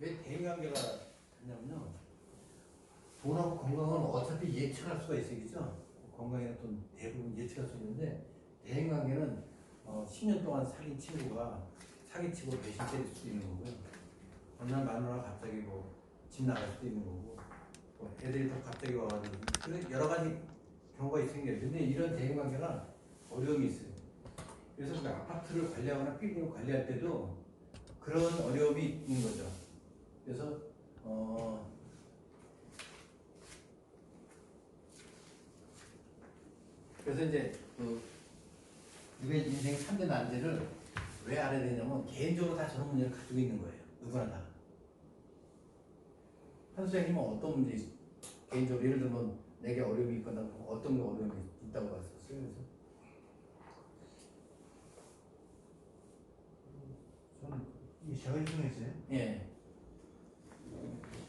왜 대인관계가 있냐면요. 돈하고 건강은 어차피 예측할 수가 있어요, 그죠? 건강에는 또 대부분 예측할 수 있는데 대인관계는 10년 동안 사귄 친구가 사기치고 배신 때릴 수도 있는 거고요. 어느 날 마누라가 갑자기 뭐 집 나갈 수도 있는 거고, 또 애들이 또 갑자기 와가지고 그런 여러 가지 경우가 있으니까 근데 이런 대인관계가 어려움이 있어요. 그래서 그 아파트를 관리하거나 빌딩을 관리할 때도 그런 어려움이 있는 거죠. 그래서 그래서 이제 우리의 인생 3대 난제를 왜 알아야 되냐면 개인적으로 다 저런 문제를 가지고 있는 거예요. 누구나 다. 한 선생님은 어떤 문제 개인적으로 예를 들면 내게 어려움이 있거나 어떤 어려움이 있다고 봤었어요. 그래서 저는 이 생활 중에서요. 예.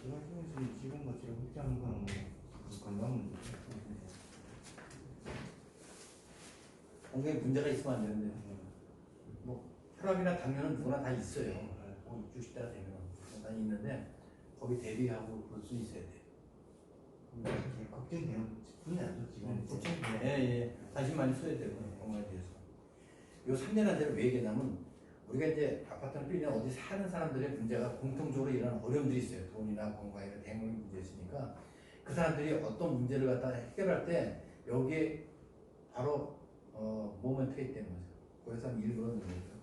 생활 중에서 지금 뭐 제가 걱정하는 거는 뭐 건강 문제죠. 건강에 문제가 있으면 안 되는데 뭐 혈압이나 당뇨는 누구나 다 있어요. 60대가 되면 다 있는데 거기 대비하고 그럴 수 있어야 돼요. 제일 걱정되는 분야죠 지금. 그렇죠. 예. 다시 많이 써야 되고 건강에 대해서. 요 3대 난제를 왜 얘기하냐면 우리가 이제 아파트나 빌딩 어디 사는 사람들의 문제가 공통적으로 이런 어려움들이 있어요. 돈이나 건강이나 대물 문제 있으니까 그 사람들이 어떤 문제를 갖다 해결할 때 여기에 바로 모멘트가 있다는 거죠. 그래서 일부러 넣는 거죠.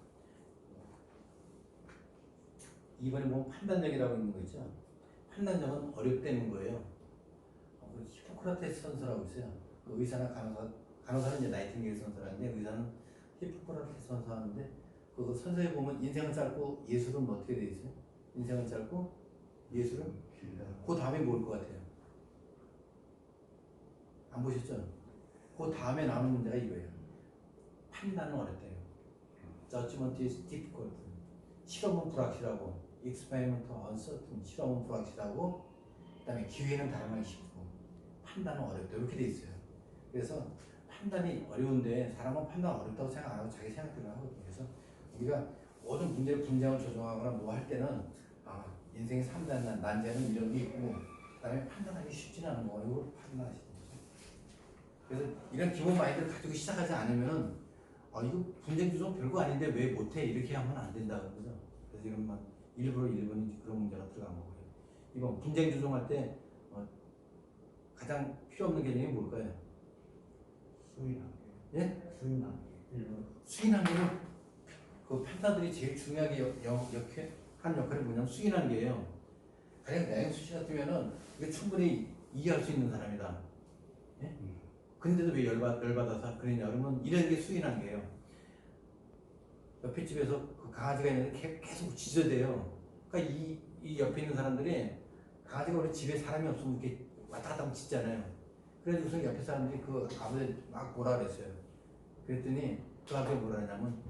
2번에 보면 판단력이라고 있는 거 있죠. 판단력은 어렵다는 거예요. 히포크라테스 선서라고 있어요. 그 의사나 간호사는 이제 나이팅게일 선서라는데 의사는 히포크라테스 선서하는데 그 선서에 보면 인생은 짧고 예술은 어떻게 돼 있어요? 인생은 짧고 예술은 길다. 그 다음에 뭘 것 같아요? 안 보셨죠? 그 다음에 나오는 문제가 이거예요. 판단은 어렵대요. Judgment is difficult. 실험은 불확실하고, experiment uncertain. 실험은 불확실하고, 그다음에 기회는 다양하기 쉽고, 판단은 어렵다. 이렇게 돼 있어요. 그래서 판단이 어려운데 사람은 판단 어렵다고 생각 안 하고 자기 생각대로 하거든요. 그래서 우리가 모든 문제를 분장을 조정하거나 뭐 할 때는 인생의 3단 난제는 이런 게 있고, 그다음에 판단하기 쉽지는 않은 거 이걸 판단하시는 거죠. 그래서 이런 기본 마인드를 가지고 시작하지 않으면은 이거 분쟁 조정 별거 아닌데 왜 못해 이렇게 하면 안 된다는 거죠. 그래서 이런 막 일부러 1번이 그런 문제가 들어간 거고요. 이번 분쟁 조정할 때 가장 필요 없는 개념이 뭘까요? 수인한계. 예? 수인한계. 1번. 수인한계는 그 판사들이 제일 중요하게 한 역할이 뭐냐면 수인한계예요. 가령 나영수 씨 같으면은 이게 충분히 이해할 수 있는 사람이다. 예? 근데도 왜 열받아서 그러냐 그러면 이런 게 수인한계예요. 옆에 집에서 그 강아지가 있는데 계속 짖어대요. 그러니까 이 옆에 있는 사람들이 강아지가 원래 집에 사람이 없으면 이렇게 왔다 갔다 하면 짖잖아요. 그래서 옆에 사람들이 그 아버지 막 뭐라 그랬어요. 그랬더니 그 아버지가 뭐라 하냐면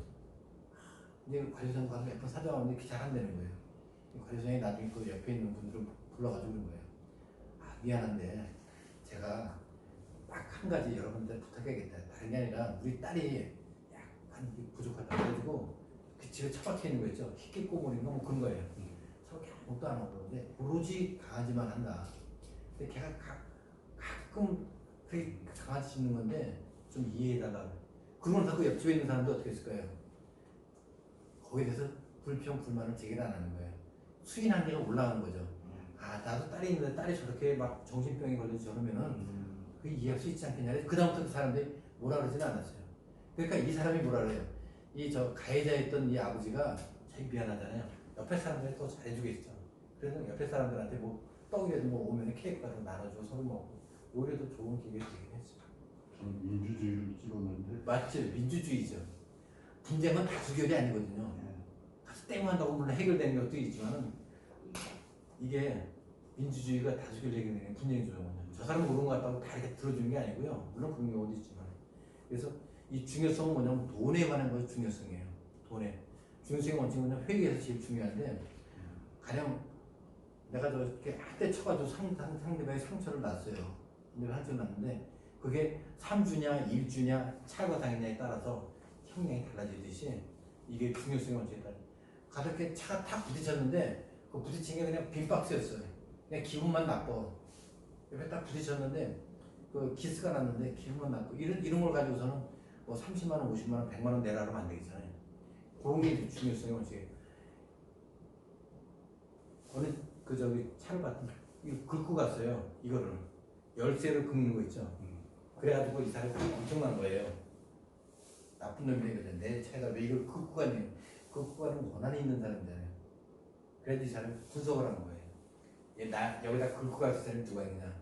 이제 관리소장 가서 몇 번 사정하는데 이렇게 잘한다는 거예요. 관리소장이 나중에 그 옆에 있는 분들을 불러가지고 그런 거예요. 미안한데 제가 딱 한 가지 여러분들 부탁해야겠다. 다른 게 아니라 우리 딸이 약간 부족하다 그래가지고 그 집에 처박혀 있는 거 있죠. 희귀 꼬물인가 뭐 그런 거예요. 저렇게 아무것도 안 하고 그러는데 오로지 강아지만 한다. 근데 걔가 가끔 그 강아지 짖는 건데 좀 이해해달라. 그러면 그 옆집에 있는 사람도 어떻게 했을 거예요? 거기에 대해서 불평불만을 제기를 안 하는 거예요. 수인 한계가 올라가는 거죠. 나도 딸이 있는데 딸이 저렇게 막 정신병이 걸려서 저러면은 그게 이해할 수 있지 않겠냐. 그다음부터 그 사람들이 뭐라 그러지는 않았어요. 그러니까 이 사람이 뭐라 그래요? 가해자였던 이 아버지가 자기 미안하잖아요. 옆에 사람들이 더 잘해주겠죠. 그래서 옆에 사람들한테 뭐 떡이라도 뭐 오면 케이크 같은 거 나눠주고 서로 먹고 오히려 더 좋은 기회가 되긴 했죠. 저는 민주주의를 찍었는데. 맞죠. 민주주의죠. 분쟁은 다수결이 아니거든요. 가서 땡 한다고 물론 해결되는 것도 있지만은 이게 민주주의가 다수결 얘기는 분쟁이 조정하냐. 저 사람 모르는 것 같다고 다 이렇게 들어주는 게 아니고요. 물론 그런 경우도 있지만. 그래서 이 중요성은 뭐냐면 돈에 관한 것이 중요성이에요. 돈에. 중요성의 원칙은 회계에서 제일 중요한데 가령 내가 저렇게 한대 쳐가지고 상대방의 상처를 놨어요. 내가 한대 났는데 그게 3주냐 1주냐 차가 당했냐에 따라서 형량이 달라지듯이 이게 중요성의 원칙에 따라 가볍게 차가 탁 부딪혔는데 그 부딪힌 게 그냥 빈 박스였어요. 그냥 기분만 나빠. 옆에 딱 부딪혔는데 그 기스가 났는데 기분만 나빠. 이런 걸 가지고서는 뭐 30만 원, 50만 원, 100만 원 내라 하면 안 되겠잖아요. 그런 게 중요성이 어떻게? 어느 그 저기 차를 봤더니 이거 긁고 갔어요. 이거를 열쇠를 긁는 거 있죠. 그래가지고 이 사람이 엄청난 거예요. 나쁜 놈이거든. 내 차에다 왜 이걸 긁고 가니? 긁고 가는 권한이 있는 사람이잖아요. 그래도 이 사람이 분석을 한 거예요. 나 여기다 긁고 갈 사람이 누가 있냐?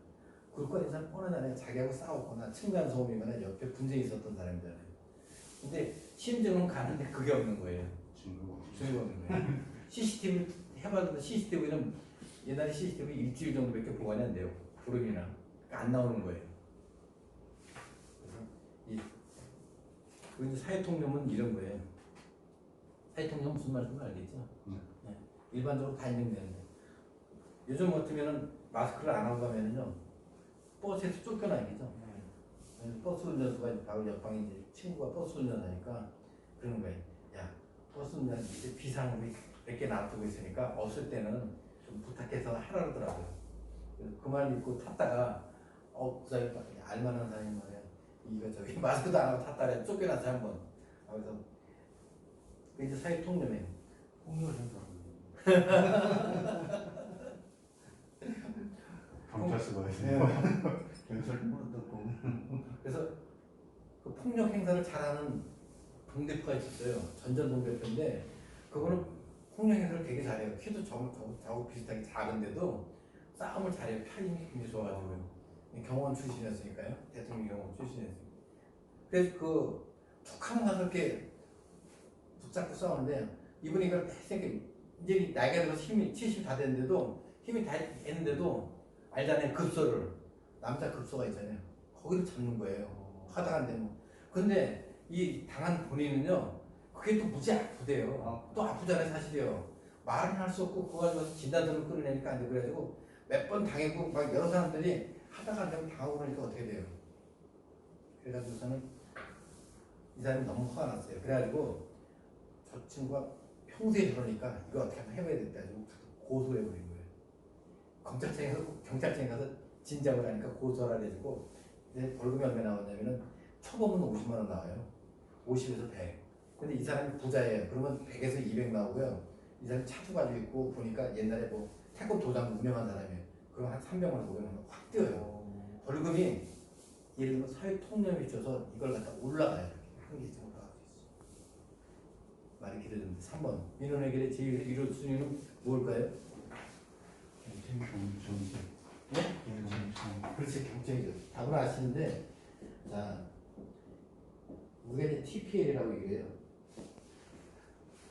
긁고 가는 사람 뻔하잖아요. 자기하고 싸웠거나 층간 소음이거나 옆에 분쟁이 있었던 사람이잖아요. 근데 심증은 가는데 그게 없는 거예요. 증거가 없는 거예요. CCTV 해봤는데 CCTV는 옛날에 CCTV 일주일 정도밖에 보관이 안 돼요. 구름이나 그러니까 안 나오는 거예요. 그래서 이 사회통념은 이런 거예요. 사회통념 무슨 말인지 알겠죠? 네. 일반적으로 다 인정되는데 요즘 같으면은 마스크를 안 하고 가면은요 버스에서 쫓겨나겠죠. 버스 운전수가 바로 옆방에 이제 친구가 버스 운전하니까 그러는 거예요. 야 버스 운전 이제 비상으로 몇 개 놔두고 있으니까 없을 때는 좀 부탁해서 하라 그러더라고요. 그 말 믿고 탔다가 그 사람이 알만한 사람이 말이야. 이거 저기 마스크도 안 하고 탔다래 쫓겨나서 한번. 그래서 그 이제 사회 통념이에요. 폭력을 생각하고 경찰서가 네. 있어요. 경찰 물어뜯고 그래서 그 폭력 행사를 잘하는 동대표가 있었어요. 전전 동대표인데 그거는 폭력 행사를 되게 잘해요. 키도 저하고 비슷하게 작은데도 싸움을 잘해요. 팔 힘이 굉장히 좋아가지고요. 경호원 출신이었으니까요. 대통령 경호원 출신이었으니까. 그래서 그 툭하면 가서 이렇게 붙잡고 싸우는데 이분이 이걸 했으니까 이제 나이가 들어서 힘이 70 다 됐는데도 힘이 다 했는데도 알잖아요. 급소를 남자 급소가 있잖아요. 거기를 잡는 거예요. 하다가 안 되면. 근데 이 당한 본인은요. 그게 또 무지 아프대요. 또 아프잖아요, 사실이요. 말은 할 수 없고 그거 가지고 진단서를 끌어내니까 안 돼. 그래가지고 몇 번 당했고 막 여러 사람들이 하다가 안 되면 당하고 그러니까 어떻게 돼요? 그래가지고서는 이 사람이 너무 화가 났어요. 그래가지고 저 친구가 평소에 저러니까 이거 어떻게 한번 해봐야 겠다 가지고 고소해버린 거예요. 경찰청에 가서 진작을 하니까 고소를 해주고 이제 벌금이 얼마 나왔냐면은 초범은 50만 원 나와요. 50에서 100. 근데 이 사람이 부자예요. 그러면 100에서 200 나오고요. 이 사람이 차도 가지고 있고 보니까 옛날에 뭐 태권도장 운영한 사람이에요. 그럼 한 300만 원, 500만 원 확 뛰어요. 벌금이 예를 들면 사회 통념이 있어서 이걸 갖다 올라가요. 한 개 이상 올라갈 수 있어. 말이 길어졌는데 3번 민원 해결의 제1 순위는 뭘까요? 경쟁. 네? 그렇지, 경쟁이죠. 답을 아시는데, 자, 우리가 이제 TPL이라고 얘기해요.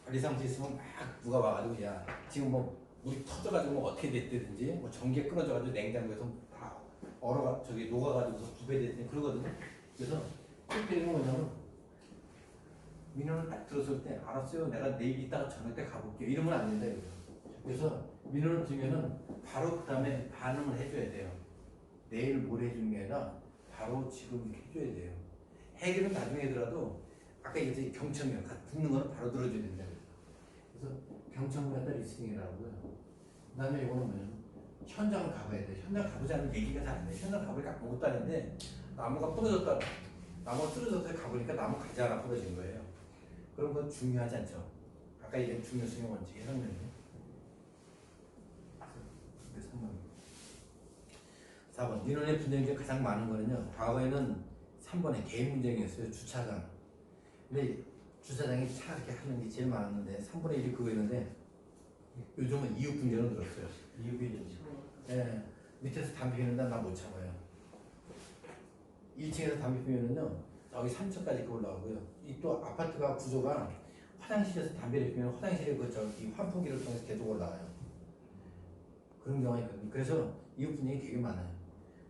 관리사무소 있으면 막 누가 와가지고, 야, 지금 뭐 물이 터져가지고 뭐 어떻게 됐든지, 뭐 전기가 끊어져가지고 냉장고에서 다 녹아가지고 부배됐든지 그러거든요. 그래서 TPL은 뭐냐면, 민원을 딱 들었을 때, 알았어요. 내가 내일 이따가 저녁 때 가볼게요. 이러면 안 된다, 이거죠. 그래서 민원을 주면은 바로 그 다음에 반응을 해줘야 돼요. 내일 모레 해주는 게 아니라 바로 지금 이렇게 해줘야 돼요. 해결은 나중에 하더라도 아까 이제 경청이요. 듣는 거는 바로 들어줘야 된다. 그래서 경청을 갖다 리스닝이라고요. 그 다음에 이거는 뭐냐면 현장을 가봐야 돼. 현장 가보지 않으면 얘기가 잘 안 돼. 현장 가보니까 아무것도 아닌데 나무가 부러졌다. 나무가 쓰러져서 가보니까 나무 가지 하나 부러진 거예요. 그런 건 중요하지 않죠. 아까 얘기한 중요성의 원칙의 설명이에요. 4번 민원의 분쟁이 중에 가장 많은 거는요. 과거에는 3번에 개인 분쟁이었어요. 주차장. 근데 주차장이 차 이렇게 하는 게 제일 많았는데 3분의 1이 그거였는데 요즘은 이웃 분쟁은 늘었어요. 이유 비리 예, 밑에서 담배 피우는데 나 못 참아요. 1층에서 담배 피우면요 저기 3층까지 올라가고요. 이 또 아파트가 구조가 화장실에서 담배를 피우면 화장실에 그 저기 환풍기를 통해서 계속 올라가요. 그런 경우가 있거든요. 그래서 이웃 분쟁이 되게 많아요.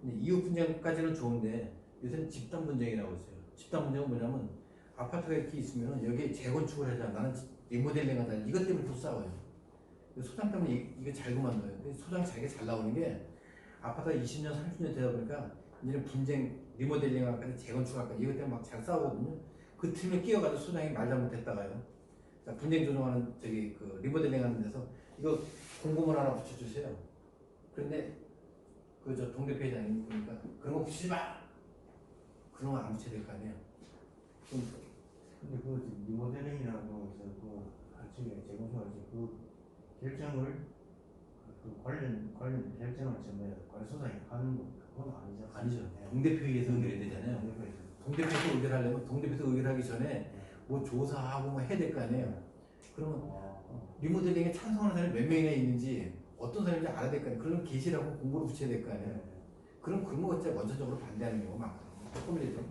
근데 이웃 분쟁까지는 좋은데 요새는 집단 분쟁이라고 있어요. 집단 분쟁은 뭐냐면 아파트가 이렇게 있으면 여기에 재건축을 하자. 나는 리모델링 하자. 이것 때문에 또 싸워요. 소장 때문에 이거 잘 그만둬요. 소장 자기가 잘 나오는 게 아파트가 20년, 30년 되다 보니까 이제는 분쟁, 리모델링 할까, 재건축 할까 이것 때문에 막 잘 싸우거든요. 그 틈에 끼어가지고 소장이 말 잘못했다가요. 분쟁 조정하는 저기 그 리모델링 하는 데서 이거 공고문 하나 붙여주세요. 그런데 그 저 동대표 회장님 보니까 그런 거 붙이지 마. 그런 거 안 붙여야 될 거 아니에요. 좀 근데 그 리모델링이라고 해서 그 나중에 재건축할 때그 결정을 그 관련 결정을 전에 관소장이 하는 거 그건 아니죠. 아니죠. 네. 동대표회의에서 의결해야 되잖아요. 동대표에서. 동대표에서 의결하려면 동대표에서 의결하기 전에 네. 뭐 조사하고 뭐 해야 될 거 아니에요. 그러면 어. 리모델링에 찬성하는 사람이 몇 명이나 있는지 어떤 사람인지 알아야 될 거 아니에요. 그런 계시라고 공고를 붙여야 될 거 아니에요. 그럼 그런 거 진짜 원천적으로 반대하는 경우가 많거든요. 조금이라도.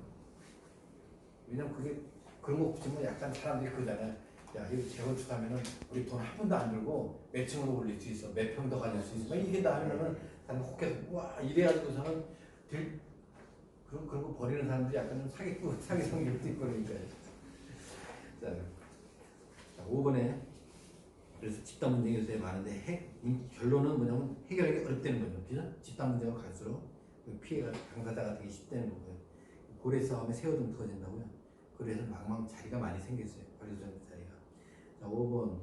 왜냐면 그게 그런 거 붙이면 약간 사람들이 그러잖아요. 야 이거 재건축하면은 우리 돈 한 푼도 안 들고 몇 층으로 올릴 수 있어, 몇 평 더 가질 수 있어. 막 이게 다 하면은 사람 혹해서 와 이래가지고서는 그런 거 버리는 사람들이 약간 좀 사기 성격도 있고 그러니까요. 자 5번에 그래서 집단 문제가 요새 많은데 결론은 뭐냐면 해결하기 어렵다는 거죠. 그죠? 집단 문제가 갈수록 그 피해가 당사자가 되기 쉽다는 거고요. 고래 싸움에 새우등 터진다고요. 그래서 망망 자리가 많이 생겼어요. 관리소장 자리가. 자 5번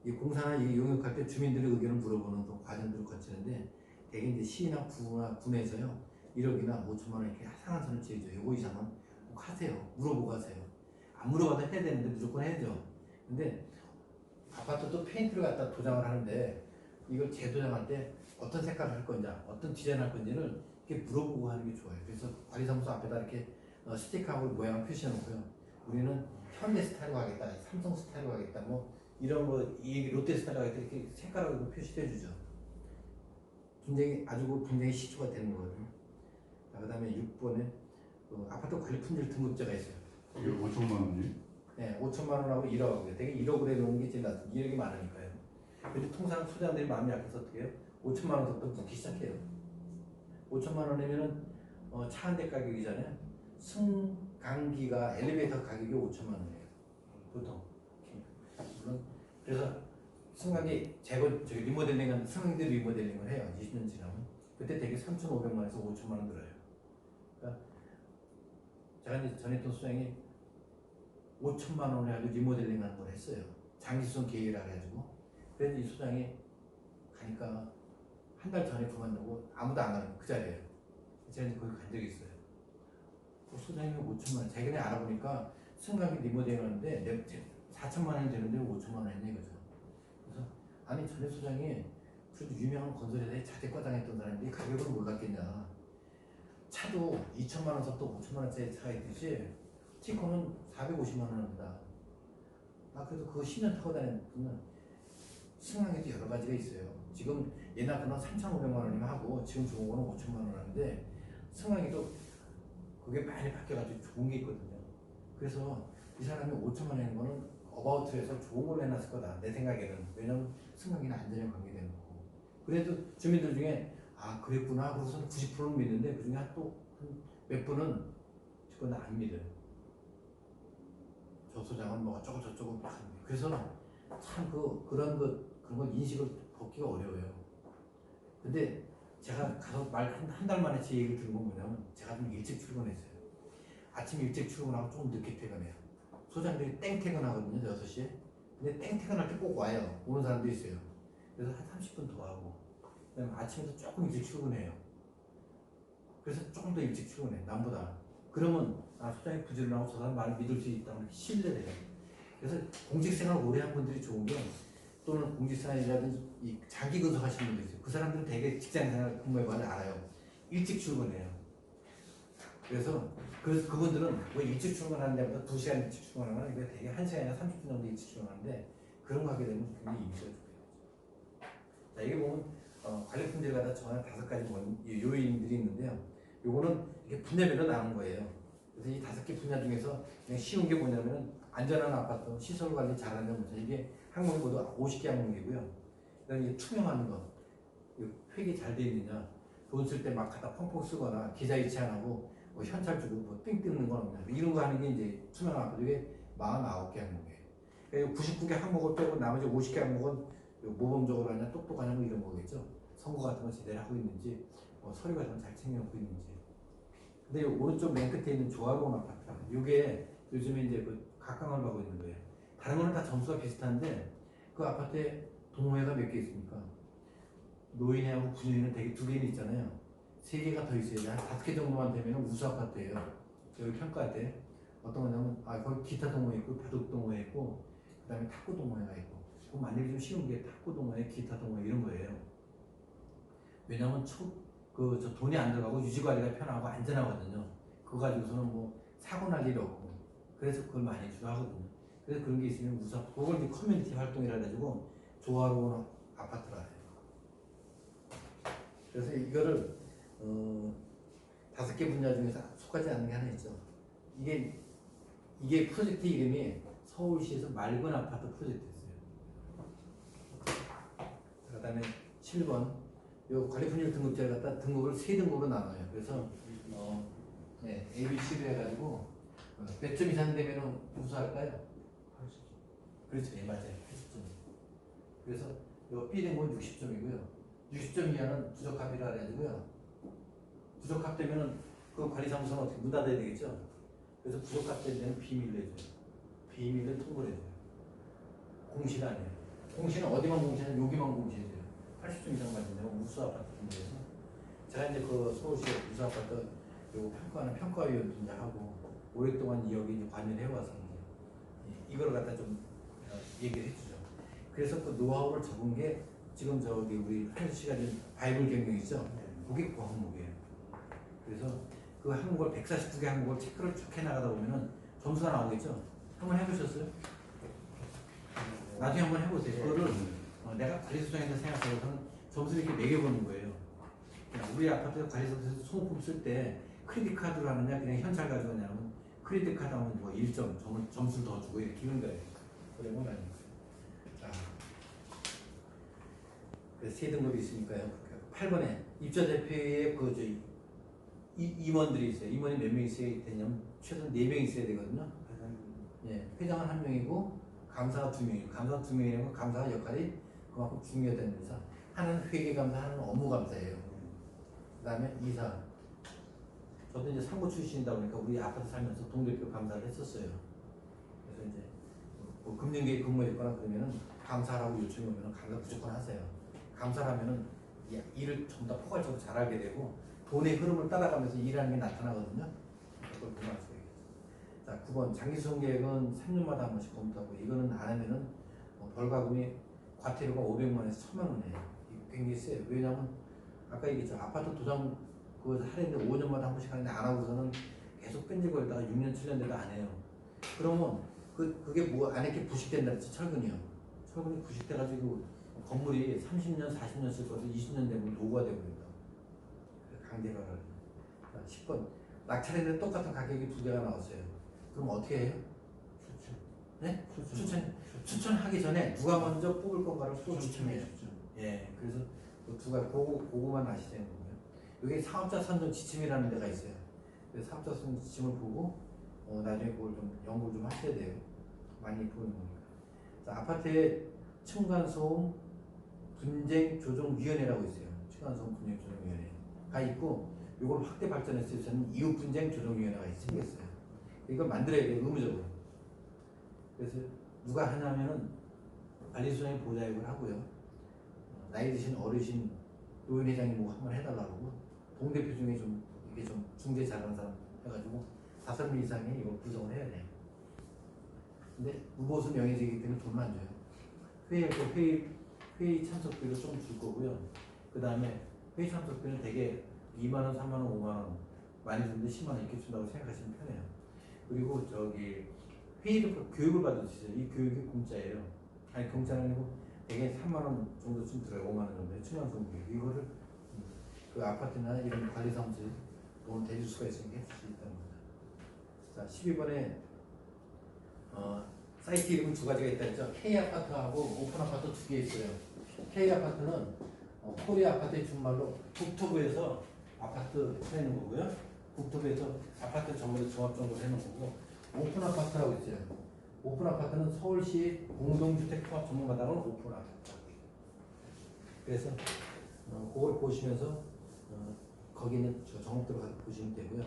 이 공사나 이 용역할 때 주민들의 의견을 물어보는 또 과정들을 거치는데 대개 이제 시나 구나 군에서요 1억이나 5천만 원 이렇게 상한 선을 지어줘요. 요거 이상은 꼭 하세요. 물어보고 하세요. 안 물어봐도 해야 되는데 무조건 해야죠. 근데 아파트도 페인트를 갖다 도장을 하는데 이걸 재도장할 때 어떤 색깔을 할 건지 어떤 디자인 할 건지를 이렇게 물어보고 하는 게 좋아요. 그래서 관리사무소 앞에다 이렇게 스티커하고 모양을 표시해 놓고요. 우리는 현대 스타일로 하겠다, 삼성 스타일로 하겠다, 뭐 이런 거 이 롯데 스타일로 하겠다 이렇게 색깔하고 표시해 주죠. 굉장히 시초가 되는 거거든요. 자, 그다음에 6번에 아파트 관리 품질 등급제가 있어요. 이게 5천만 원이? 네, 5천만 원하고 1억이고요. 되게 1억으로 해놓은 게 제일 낫죠. 2억이 많으니까요. 근데 통상 소장들이 마음이 약해서 어떻게 해요? 5천만 원부터 묻기 시작해요. 5천만 원이면은 차 한 대 가격이잖아요. 승강기가 엘리베이터 가격이 5천만 원이에요. 보통. 물론 그래서 승강기 리모델링한 승강기 리모델링을 해요. 20년 지나면 그때 되게 3,500만 원에서 5천만 원 들어요. 그러니까 제가 이제 전했던 소장이 5천만 원에 아주 리모델링하는 걸 했어요. 장기수선 계획이라 해가지고. 그래서 이 소장이 가니까 한 달 전에 그만두고 아무도 안 가는 그 자리에요. 제가 이제 거기 간 적이 있어요. 그 소장님이 5천만 원, 자기네 알아보니까 승강기 리모델링 하는데 4천만 원이 되는데 5천만 원 했네 이거죠. 그래서 아니 전에 소장이 그래도 유명한 건설회사에 자재과장 했던 사람인데 가격을 몰랐겠냐. 차도 2천만 원 샀고 5천만 원짜리 차가 있듯이 티코는 450만 원 합니다. 그래도 그거 10년 타고 다니는 승강기도 여러 가지가 있어요. 지금 옛날 거는 3,500만 원이면 하고 지금 좋은 거는 5천만 원 하는데 승강기도 그게 많이 바뀌어가지고 좋은 게 있거든요. 그래서 이 사람이 5천만 원인 거는 어바우트에서 좋은 걸 해놨을 거다. 내 생각에는. 왜냐면 승강기는 안전에 관계되는 거고. 그래도 주민들 중에 그랬구나. 그래서 90%는 믿는데 그 중에 또 몇 분은 그건 안 믿어요. 저 소장은 뭐 어쩌고 그래서 참 그런 걸 인식을 벗기가 어려워요. 근데 제가 가서 말 한 달 만에 제 얘기를 들은 건 뭐냐면 제가 좀 일찍 출근했어요. 아침 일찍 출근하고 좀 늦게 퇴근해요. 소장들이 땡 퇴근하거든요. 6시에. 근데 땡 퇴근할 때 꼭 와요. 오는 사람도 있어요. 그래서 한 30분 더 하고 그다음에 아침에도 조금 일찍 출근해요. 그래서 조금 더 일찍 출근해 남보다. 그러면 소장이 부지런하고 저 사람 말을 믿을 수 있다고 신뢰를 해요. 그래서 공직생활 오래 한 분들이 좋은 게 또는 공직생활이라든지 이 장기 근속하시는 분들 있어요. 그 사람들은 되게 직장생활 근무의 관을 알아요. 일찍 출근해요. 그래서 그분들은 뭐 일찍 출근하는 데보다 2시간 일찍 출근하면 이게 되게 1시간이나 30분 정도 일찍 출근하는데 그런 거 하게 되면 굉장히 이미지가 좋아요. 자, 이게 보면 관리 품질을 갖다 정한 5가지 요인들이 있는데요. 요거는 이렇게 분야별로 나눈 거예요. 그래서 이 5개 분야 중에서 그냥 쉬운 게 뭐냐면 안전한 아파트, 시설 관리 잘하는 거죠. 이게 항목이 모두 50개 항목이고요. 그다음에 투명한 거, 회계 잘 돼 있느냐, 돈 쓸 때 막 갖다 펑펑 쓰거나 계좌 이체 안 하고 뭐 현찰 주고 뭐삥 뜯는 건 없냐. 이런 거 하는 게 이제 투명한 아파트. 이게 49개 항목이에요. 그러니까 99개 항목을 빼고 나머지 50개 항목은 모범적으로 하냐, 똑똑하냐 뭐 이런 거겠죠. 선거 같은 거 제대로 하고 있는지, 서류 같은 거 잘 챙겨놓고 있는지. 근데 오른쪽 맨 끝에 있는 조합원 아파트, 이게 요즘에 이제 그 각광을 받고 있는 거예요. 다른 거는 다 점수가 비슷한데 그 아파트에 동호회가 몇 개 있습니까? 노인회하고 군인회는 되게 두 개는 있잖아요. 세 개가 더 있어야 돼. 한 5개 정도만 되면 우수 아파트예요. 여기 평가할 때 어떤 거냐면 거기 기타 동호회 있고 바둑 동호회 있고 그다음에 탁구 동호회가 있고 그 만들기 좀 쉬운 게 탁구 동호회, 기타 동호회 이런 거예요. 왜냐면 저 돈이 안 들어가고 유지 관리가 편하고 안전하거든요. 그거 가지고서는 뭐 사고 날 일이 없고 그래서 그걸 많이 주하거든요. 그래서 그런 게 있으면 우수 그걸 이제 커뮤니티 활동이라 가지고 조화로운 아파트라 해요. 그래서 이거를 5개 분야 중에서 속하지 않는 게 하나 있죠. 이게 프로젝트 이름이 서울시에서 맑은 아파트 프로젝트였어요. 그다음에 7번 요 관리품질 등급제를 갖다 등급을 3등급으로 나눠요. 그래서 A, B, C로 해가지고 몇 점 이상 되면 우수할까요? 80점. 그렇죠, 예 맞아요. 80점. 그래서 요 B 등급은 60점이고요. 60점 이하는 부적합이라 그래가지고요. 부적합되면은 그 관리사무소는 어떻게 문 닫아야 되겠죠? 그래서 부적합될 때는 비밀로 해줘요. 비밀을 통보를 해줘요. 공시가 아니에요. 공시는 어디만 공시하냐? 여기만 공시해줘요. 80점 이상 받으면 우수 아파트 등급에서 제가 이제 그 서울시 우수 아파트 요 평가하는 평가위원도 이제 하고 오랫동안 여기 이제 관여를 해와서 이제 이걸 갖다 좀 얘기를 해주죠. 그래서 그 노하우를 적은 게 지금 저기 우리 한수 씨가 준 바이블 경영이죠. 그게 그 항목이에요. 그래서 그 항목을 149개 항목을 체크를 쭉 해나가다 보면은 점수가 나오겠죠. 한번 해보셨어요? 나중에 한번 해보세요. 그거를 내가 관리소장에서 생각하고서는 점수를 이렇게 매겨보는 거예요. 우리 아파트 관리소장에서 소모품 쓸 때 크레딧 카드로 하느냐 그냥 현찰 가지고 하냐면 크레딧 카드 하면 뭐 1점 점수를 더 주고 이렇게 이런 거예요. 그런 건 아니고. 자, 그래서 3등급이 있으니까요. 8번에 입자 대표의 임원들이 있어요. 임원이 몇 명 있어야 되냐면 최소 4명 있어야 되거든요. 예, 회장은 1명이고 감사가 2명이고 감사가 2명이라면 감사가 역할이 그만큼 중요하다는 데서 하나는 회계감사, 하나는 업무감사예요. 그 다음에 이사. 저도 이제 상고 출신이다 보니까 우리 아파트 살면서 동대표 감사를 했었어요. 그래서 이제 뭐 금융계에 근무했거나 그러면은 감사라고 요청이 오면 감사 무조건 하세요. 감사라면은 일을 좀 더 포괄적으로 잘하게 되고 돈의 흐름을 따라가면서 일하는 게 나타나거든요. 그걸 보면 알 수가 있겠죠. 자, 9번 장기수송 계획은 3년마다 한 번씩 검토하고 이거는 안 하면은 벌과금이 과태료가 500만 원에서 1000만 원이에요. 굉장히 세요. 왜냐하면 아까 얘기했죠. 아파트 도장 그거 하는데 5년마다 한 번씩 하는데 안 하고서는 계속 끈질거리다가 6년 7년 돼도 안 해요. 그러면 그게 뭐 안에 이렇게 부식된다 그랬지. 철근이요. 철근이 부식돼가지고 건물이 30년 40년 쓸 것을 20년 되면 노후가 되버린다. 강제로 하라. 10번 낙찰했는데 똑같은 가격이 2개가 나왔어요. 그럼 어떻게 해요? 추천. 네? 추천하기 전에 누가 먼저 뽑을 건가를 또 추천해요. 예, 그래서 그 두 가지 그거만 아시자는 거고요. 여기 사업자 선정 지침이라는 데가 있어요. 그래서 사업자 선정 지침을 보고 나중에 그걸 좀 연구를 좀 하셔야 돼요. 많이 보는 거니까. 자, 아파트에 층간소음 분쟁 조정위원회라고 있어요. 층간소음 분쟁 조정위원회가 있고 이걸 확대 발전했을 때는 이웃 분쟁 조정위원회가 생겼어요. 이걸 만들어야 돼요. 의무적으로. 그래서 누가 하냐면은 관리소장이 보좌역을 하고요. 나이 드신 어르신 노인회장이 뭐 한번 해달라고 동대표 중에 좀 이게 좀 중재 잘하는 사람 해가지고 5명 이상이 이거 구성을 해야 돼요. 근데 무보수 명예직이기 때문에 돈을 안 줘요. 회의 참석비를 좀 줄 거고요. 그 다음에 회의 참석비는 되게 2만 원, 3만 원, 5만 원 많이 주는데 10만 원 이렇게 준다고 생각하시면 편해요. 그리고 회의를 교육을 받을 수 있어요. 이 교육이 공짜예요. 아니 공짜는 아니고 되게 3만 원 정도쯤 들어요. 5만 원 정도에 층간소음 교육. 이거를 그 아파트나 이런 관리사무소에 돈을 대줄 수가 있으니까 해줄 수 있다는 거죠. 자, 12번에 사이트 이름은 2가지가 있다 했죠. K아파트하고 오픈아파트 2개 있어요. K아파트는 코리아 아파트의 준말로 국토부에서 아파트 해놓은 거고요. 국토부에서 아파트 전부 종합정보를 해놓은 거고 오픈아파트라고 있어요. 오픈아파트는 서울시 공동주택통합전문마당은 오픈아파트. 그래서 그걸 보시면서 거기는 저 정보들을 가서 보시면 되고요.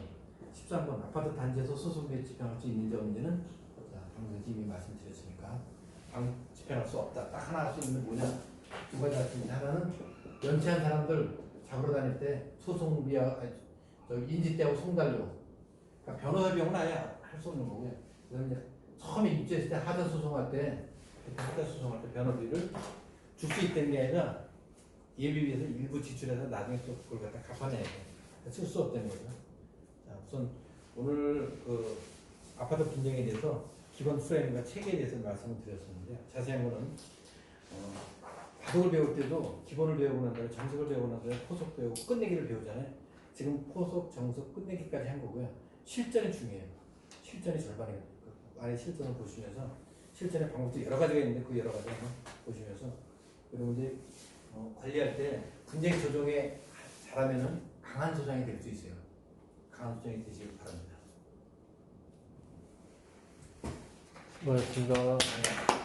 13번 아파트 단지에서 소송비에 집행할 수 있는지 없는지는 방금 이미 말씀드렸으니까 집행할 수 없다. 딱 하나 할 수 있는 게 뭐냐? 두 가지 같습니다. 하나는 연체한 사람들 잡으러 다닐 때 소송비와 인지대하고 송달료. 그러니까 변호사 비용은 아예 할 수 없는 거고요. 그다음에 이제 처음에 입주했을 때 하자 소송할 때 변호비를 줄 수 있다는 게 아니라 예비비에서 일부 지출해서 나중에 또 그걸 갖다 갚아내야 돼. 쓸 수 없다는 거죠. 자, 우선 오늘 그 아파트 분쟁에 대해서 기본 프레임과 체계에 대해서 말씀을 드렸었는데요. 자세한 거는 바둑을 배울 때도 기본을 배우고 난 다음에 정석을 배우고 난 다음에 포석 배우고 끝내기를 배우잖아요. 지금 포석, 정석, 끝내기까지 한 거고요. 실전이 중요해요. 실전이 절반이에요. 그 안에 실전을 보시면서 실전의 방법도 여러 가지가 있는데 그 여러 가지 한번 보시면서 여러분들이 관리할 때 분쟁 조정에 잘하면은 강한 소장이 될 수 있어요. 강한 소장이 되시길 바랍니다. 고맙습니다.